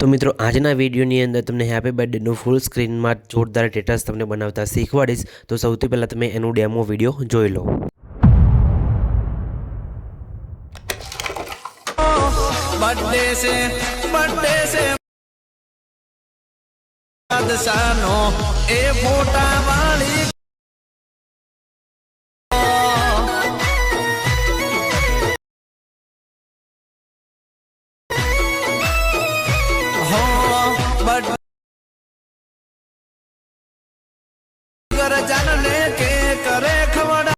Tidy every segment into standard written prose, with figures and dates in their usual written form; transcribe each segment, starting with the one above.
તો મિત્રો આજના વિડીયોની અંદર તમને હેપી બર્થડેનું ફૂલ સ્ક્રીનમાં જોરદાર સ્ટેટસ તમને બનાવતા શીખવાડીશ. તો સૌથી પહેલાં તમે એનું ડેમો વિડીયો જોઈ લો. બર્થડે છે બાદશાહનો એ ફોટા વાળી હો બર્થડે જાનને કે કરે ખવડા.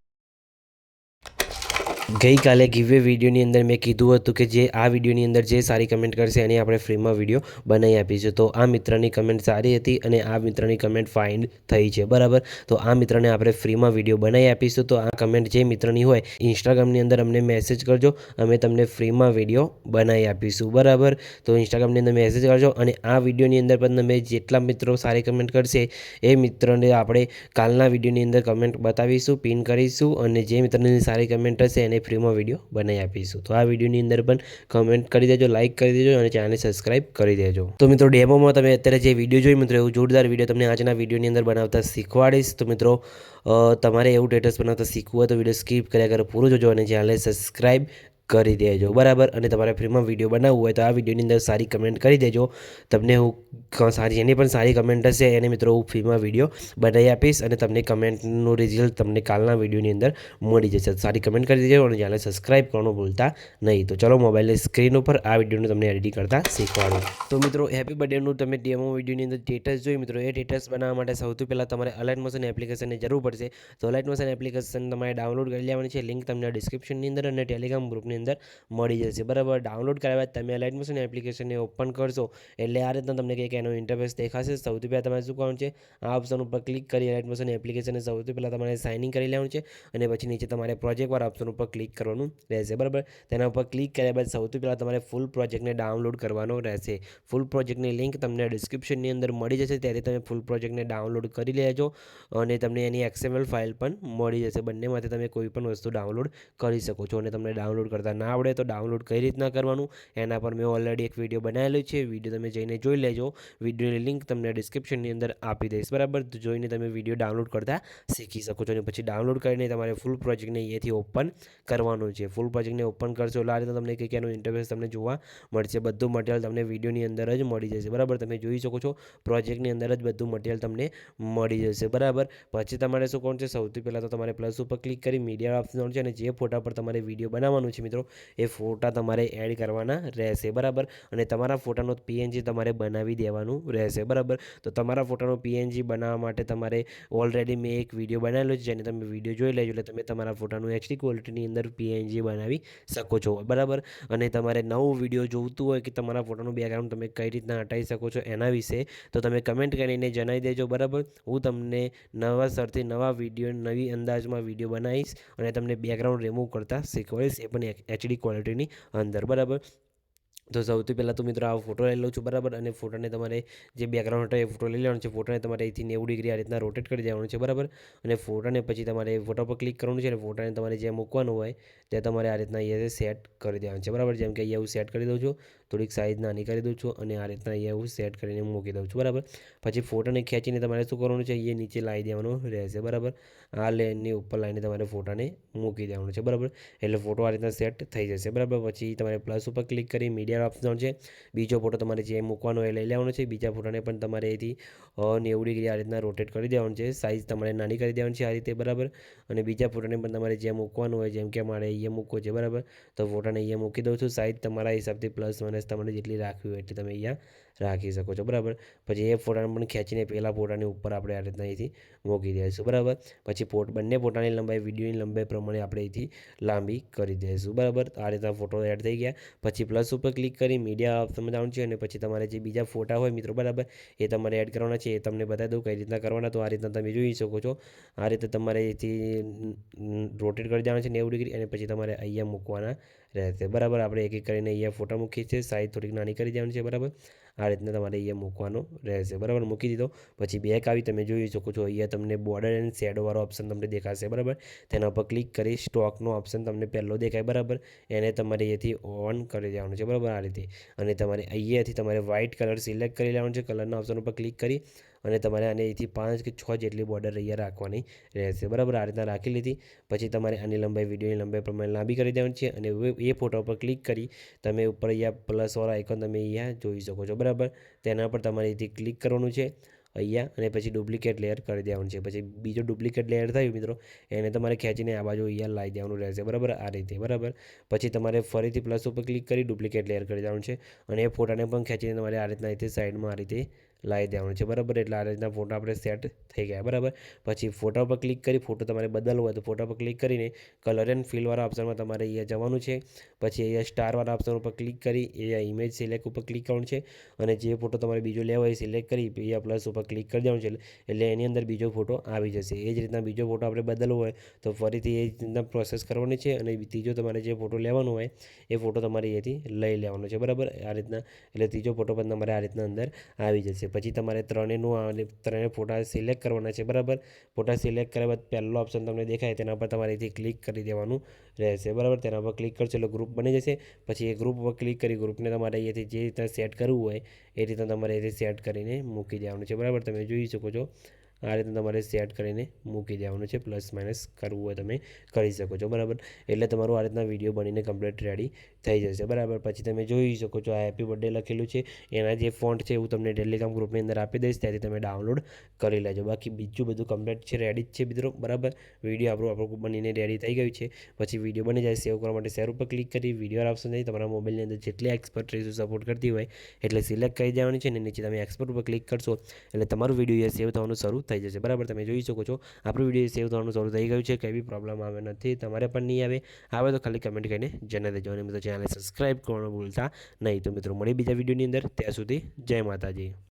ગઈકાલે ગીવે વિડીયોની અંદર મેં કીધું હતું કે જે આ વિડીયોની અંદર જે સારી કમેન્ટ કરશે એની આપણે ફ્રીમાં વિડીયો બનાવી આપીશું. તો આ મિત્રની કમેન્ટ સારી હતી અને આ મિત્રની કમેન્ટ ફાઇન થઈ છે, બરાબર. તો આ મિત્રને આપણે ફ્રીમાં વિડીયો બનાવી આપીશું. તો આ કમેન્ટ જે મિત્રની હોય ઇન્સ્ટાગ્રામની અંદર અમને મેસેજ કરજો, અમે તમને ફ્રીમાં વિડીયો બનાવી આપીશું, બરાબર. તો ઇન્સ્ટાગ્રામની અંદર મેસેજ કરજો અને આ વિડીયોની અંદર પણ તમે જેટલા મિત્રો સારી કમેન્ટ કરશે એ મિત્રને આપણે કાલના વિડીયોની અંદર કમેન્ટ બતાવીશું, પિન કરીશું અને જે મિત્રની સારી કમેન્ટ હશે એને ફ્રીમાં વિડીયો બનાવી આપીશું. તો આ વિડીયોની અંદર પણ કમેન્ટ કરી દેજો, લાઇક કરી દેજો અને ચેનલને સબસ્ક્રાઇબ કરી દેજો. તો મિત્રો ડેમોમાં તમે અત્યારે જે વિડીયો જોઈ મિત્રો એવું જોરદાર વિડીયો તમને આજના વિડીયોની અંદર બનાવતા શીખવાડીશ. તો મિત્રો તમારે એવું સ્ટેટસ બનાવતા શીખવું હોય તો વિડીયો સ્કીપ કર્યા કરો, પૂરું જોજો અને ચેનલને સબસ્ક્રાઇબ કરી દેજો, બરાબર. અને તમારે ફ્રીમાં વિડીયો બનાવવું હોય તો આ વિડીયોની અંદર સારી કમેન્ટ કરી દેજો. તમને હું સારી જેની પણ સારી કમેન્ટ હશે એને મિત્રો હું ફ્રીમાં વિડીયો બનાવી આપીશ અને તમને કમેન્ટનું રિઝલ્ટ તમને કાલના વિડીયોની અંદર મળી જશે. સારી કમેન્ટ કરી દેજો અને ચેનલ સબસ્ક્રાઇબ કરવાનું ભૂલતા નહીં. તો ચલો મોબાઈલની સ્ક્રીન ઉપર આ વિડીયોને તમને એડિટિંગ કરતા શીખવાડું. તો મિત્રો હેપી બર્થડેનું તમે ડેમો વિડીયોની અંદર સ્ટેટસ જોઈ મિત્રો, એ સ્ટેટસ બનાવવા માટે સૌથી પહેલાં તમારે અલાઇટ મોશન એપ્લિકેશનની જરૂર પડશે. તો અલાઇટ મોશન એપ્લિકેશન તમારે ડાઉનલોડ કરી લેવાની છે. લિંક તમને ડિસ્ક્રિપ્શનની અંદર અને ટેલિગ્રામ ગ્રુપની અંદર મળી જશે, બરાબર. ડાઉનલોડ કર્યા બાદ તમે અલાઇટ મોશન એપ્લિકેશનને ઓપન કરશો એટલે આ રીતના તમને કંઈક એનો ઇન્ટરફેસ દેખાશે. સૌથી પહેલાં તમારે શું કરવાનું છે, આ ઓપ્શન ઉપર ક્લિક કરી અલાઇટ મોશન એપ્લિકેશનને સૌથી પહેલાં તમારે સાઇન ઇન કરી લેવાનું છે અને પછી નીચે તમારે પ્રોજેક્ટવાળા ઓપ્શન ઉપર ક્લિક કરવાનું રહેશે, બરાબર. તેના ઉપર ક્લિક કર્યા બાદ સૌથી પહેલાં તમારે ફૂલ પ્રોજેક્ટને ડાઉનલોડ કરવાનો રહેશે. ફૂલ પ્રોજેક્ટની લિંક તમને ડિસ્ક્રિપ્શનની અંદર મળી જશે, ત્યારે તમે ફૂલ પ્રોજેક્ટને ડાઉનલોડ કરી લેજો અને તમને એની XML ફાઇલ પણ મળી જશે. બંનેમાંથી તમે કોઈ પણ વસ્તુ ડાઉનલોડ કરી શકો છો અને તમને ડાઉનલોડ કરતા ના આવડે તો ડાઉનલોડ કઈ રીતના કરવાનું એના પર મેં ઓલરેડી એક વિડીયો બનાવેલો છે. વિડીયો તમે જઈને જોઈ લેજો. વિડીયોની લિંક તમને ડિસ્ક્રિપ્શનની અંદર આપી દઈશ, બરાબર. તો જોઈને તમે વિડીયો ડાઉનલોડ કરતા શીખી શકો છો અને પછી ડાઉનલોડ કરીને તમારે ફૂલ પ્રોજેક્ટને અહીંયાથી ઓપન કરવાનું છે. ફૂલ પ્રોજેક્ટને ઓપન કરશો એટલે આ રીતે તમને કંઈક એનું ઇન્ટરફેસ તમને જોવા મળશે. બધું મટીરિયલ તમને વિડીયોની અંદર જ મળી જશે, બરાબર. તમે જોઈ શકો છો પ્રોજેક્ટની અંદર જ બધું મટીરિયલ તમને મળી જશે, બરાબર. પછી તમારે શું કરવાનું છે, સૌથી પહેલાં તો તમારે પ્લસ ઉપર ક્લિક કરી મીડિયા ઓપ્શન છે અને જે ફોટા પર તમારે વિડીયો બનાવવાનું છે મિત્રો એ ફોટા તમારે એડ કરવાના રહેશે, બરાબર. અને તમારા ફોટાનો PNG તમારે બનાવી દેવાનું રહેશે, બરાબર. તો તમારા ફોટાનો PNG બનાવવા માટે તમારે ઓલરેડી મેં એક વિડીયો બનાવેલો છે જેને તમે વિડીયો જોઈ લેજો એટલે તમે તમારા ફોટાનું HD ક્વોલિટીની અંદર PNG બનાવી શકો છો, બરાબર. અને તમારે નવું વિડીયો જોઈતું હોય કે તમારા ફોટાનું બેકગ્રાઉન્ડ તમે કઈ રીતના હટાવી શકો છો એના વિશે તો તમે કમેન્ટ કરીને જણાવી દેજો, બરાબર. હું તમને નવા સરથી નવા વિડીયો નવી અંદાજમાં વિડીયો બનાવીશ અને તમને બેકગ્રાઉન્ડ રિમૂવ કરતા શીખવાડીશ, એ પણ HD ક્વોલિટીની અંદર, બરાબર. તો સૌથી પહેલાં તો મિત્રો આ ફોટો લઈ લઉં છું, બરાબર. અને ફોટાને તમારે જે બેકગ્રાઉન્ડ હતો એ ફોટો લઈ લેવાનો છે. ફોટાને તમારે અહીંથી 90 ડિગ્રી આ રીતના રોટેટ કરી દેવાનું છે, બરાબર. અને ફોટાને પછી તમારે ફોટા પર ક્લિક કરવાનું છે અને ફોટાને તમારે જ્યાં મૂકવાનું હોય ત્યાં તમારે આ રીતના અહીંયા સેટ કરી દેવાનું છે, બરાબર. જેમ કે અહીંયા હું સેટ કરી દઉં છું, થોડીક સાઇઝ નાની કરી દઉં છું અને આ રીતના અહીંયા હું સેટ કરીને મૂકી દઉં છું, બરાબર. પછી ફોટાને ખેંચીને તમારે શું કરવાનું છે, અહીંયા નીચે લાવી દેવાનું રહેશે, બરાબર. આ લેનની ઉપર લાવીને તમારે ફોટાને મૂકી દેવાનું છે, બરાબર. એટલે ફોટો આ રીતના સેટ થઈ જશે, બરાબર. પછી તમારે પ્લસ ઉપર ક્લિક કરી મીડિયા ઓપ્શન છે, બીજો ફોટો તમારે જે મૂકવાનો એ લઈ લેવાનો છે. બીજા ફોટાને પણ તમારે અહીંથી 90 ડિગ્રી આ રીતના રોટેટ કરી દેવાનું છે. સાઇઝ તમારે નાની કરી દેવાની છે આ રીતે, બરાબર. અને બીજા ફોટાને પણ તમારે જ્યાં મૂકવાનું હોય, જેમ કે મારે અહીંયા મૂકવો છે, બરાબર. તો ફોટાને અહીંયા મૂકી દઉં છું. સાઇઝ તમારા હિસાબથી પ્લસ માઇનસ તમારે જેટલી રાખવી હોય એટલી તમે અહીંયા રાખી શકો છો, બરાબર. પછી એ ફોટાને પણ ખેંચીને પહેલાં ફોટાની ઉપર આપણે આ રીતના અહીંથી મૂકી દઈશું, બરાબર. પછી બંને ફોટાની લંબાઈ વિડીયોની લંબાઈ પ્રમાણે આપણે અહીંથી લાંબી કરી દઈશું, બરાબર. આ રીતના ફોટો એડ થઈ ગયા. પછી પ્લસ ઉપર ક્લિક કરી મીડિયા ઓપ્શનમાં જવાનું છે અને પછી તમારે જે બીજા ફોટા હોય મિત્રો, બરાબર, એ તમારે એડ કરવાના છે. એ તમને બતાવી દઉં કઈ રીતના કરવાના. તો આ રીતના તમે જોઈ શકો છો, આ રીતે તમારે અહીંથી રોટેટ કરી દેવાના છે 90 ડિગ્રી અને પછી તમારે અહીંયા મૂકવાના રહેશે, બરાબર. આપણે એક એક કરીને અહીંયા ફોટા મૂકીએ છીએ, સાઇઝ થોડીક નાની કરી દેવાની છે, બરાબર. આ રીતના તમારે અહીંયા મૂકવાનો રહેશે, બરાબર. મૂકી દીધો પછી બેક આવી તમે જોઈ શકો છો અહીંયા તમને બોર્ડર એન્ડ શેડોવાળો ઓપ્શન તમને દેખાશે, બરાબર. તેના પર ક્લિક કરી સ્ટોકનો ઓપ્શન તમને પહેલો દેખાય, બરાબર. એને તમારે અહીંયાથી ઓન કરી દેવાનું છે, બરાબર, આ રીતે. અને તમારે અહીંયાથી તમારે વ્હાઇટ કલર સિલેક્ટ કરી લેવાનું છે. કલરના ઓપ્શન ઉપર ક્લિક કરી અને તમારે આને અહીંથી 5 કે 6 જેટલી બોર્ડર અહીંયા રાખવાની રહેશે, બરાબર. આ રીતના રાખી લીધી પછી તમારે આની લંબાઈ વિડીયોની લંબાઈ પ્રમાણે લાંબી કરી દેવાની છે. અને એ ફોટો પર ક્લિક કરી તમે ઉપર અહીંયા પ્લસવાળા આઇકોન તમે અહીંયા જોઈ શકો છો, બરાબર. તેના પર તમારે અહીંથી ક્લિક કરવાનું છે અહીંયા અને પછી ડુપ્લિકેટ લેયર કરી દેવાનું છે. પછી બીજો ડુપ્લિકેટ લેયર થયું મિત્રો એને તમારે ખેંચીને આ બાજુ અહીંયા લાવી દેવાનું રહેશે, બરાબર, આ રીતે, બરાબર. પછી તમારે ફરીથી પ્લસ ઉપર ક્લિક કરી ડુપ્લિકેટ લેયર કરી દેવાનું છે અને એ ફોટાને પણ ખેંચીને તમારે આ રીતના અહીંથી સાઈડમાં આ રીતે લાવી દેવાનું છે, બરાબર. એટલે આ રીતના ફોટા આપણે સેટ થઈ ગયા, બરાબર. પછી ફોટા પર ક્લિક કરી ફોટો તમારે બદલવો હોય તો ફોટા પર ક્લિક કરીને કલર એન્ડ ફિલવાળા ઓપ્શનમાં તમારે અહીંયા જવાનું છે. પછી અહીંયા સ્ટારવાળા ઓપ્શન ઉપર ક્લિક કરી અહીંયા ઇમેજ સિલેક્ટ ઉપર ક્લિક કરવાનું છે અને જે ફોટો તમારે બીજો લેવો હોય સિલેક્ટ કરી અહીંયા પ્લસ ઉપર ક્લિક કરી દેવાનું છે એટલે એની અંદર બીજો ફોટો આવી જશે. એ જ રીતના બીજો ફોટો આપણે બદલવો હોય તો ફરીથી એ જ રીતના પ્રોસેસ કરવાની છે અને ત્રીજો તમારે જે ફોટો લેવાનો હોય એ ફોટો તમારે અહીંયાથી લઈ લેવાનો છે, બરાબર, આ રીતના. એટલે ત્રીજો ફોટો પણ તમારે આ રીતના અંદર આવી જશે. પછી તમારે ત્રણેય ફોટા સિલેક્ટ કરવાના છે, બરાબર. ફોટા સિલેક્ટ કર્યા બાદ પહેલો ઓપ્શન તમને દેખાય તેના પર તમારે અહીંથી ક્લિક કરી દેવાનું રહેશે, બરાબર. તેના પર ક્લિક કરશો એટલે ગ્રુપ બની જશે. પછી એ ગ્રુપ પર ક્લિક કરી ગ્રુપને તમારે અહીંયાથી જે રીતના સેટ કરવું હોય એ રીતના તમારે અહીંથી સેટ કરીને મૂકી દેવાનું છે, બરાબર. તમે જોઈ શકો છો આ રીતના તમારે સેટ કરીને મૂકી દેવાનું છે. પ્લસ માઇનસ કરવું હોય તમે કરી શકો છો, બરાબર. એટલે તમારું આ રીતના વિડીયો બનીને કમ્પ્લીટ રેડી થઈ જશે, બરાબર. પછી તમે જોઈ શકો છો આ હેપી બર્થડે લખેલું છે એના જે ફોન્ટ છે એવું તમને ટેલિગ્રામ ગ્રુપની અંદર આપી દઈશ, ત્યાંથી તમે ડાઉનલોડ કરી લેજો. બાકી બીજું બધું કમ્પ્લીટ છે, રેડી જ છે મિત્રો, બરાબર. વિડીયો આપણું બનીને રેડી થઈ ગયું છે. પછી વિડીયો બની જાય સેવ કરવા માટે શેર ઉપર ક્લિક કરી વિડીયો ઓપ્શન થઈ તમારા મોબાઈલની અંદર જેટલી એક્સપર્ટ રેશિયો સપોર્ટ કરતી હોય એટલે સિલેક્ટ કરી દેવાની છે અને નીચે તમે એક્સપર્ટ ઉપર ક્લિક કરશો એટલે તમારું વિડીયો સેવ થવાનું શરૂ થઈ જશે, બરાબર. તમે જોઈ શકો છો આપણું વિડીયો સેવ થવાનું શરૂ થઈ ગયું છે. કંઈ બી પ્રોબ્લેમ આવે નથી, તમારે પણ નહીં આવે તો ખાલી કમેન્ટ કરીને જણાવી દેજો અને મિત્રો ચેનલને સબસ્ક્રાઈબ કરવાનું ભૂલતા નહીં. તો મિત્રો મળી બીજા વિડીયોની અંદર, ત્યાં સુધી જય માતાજી.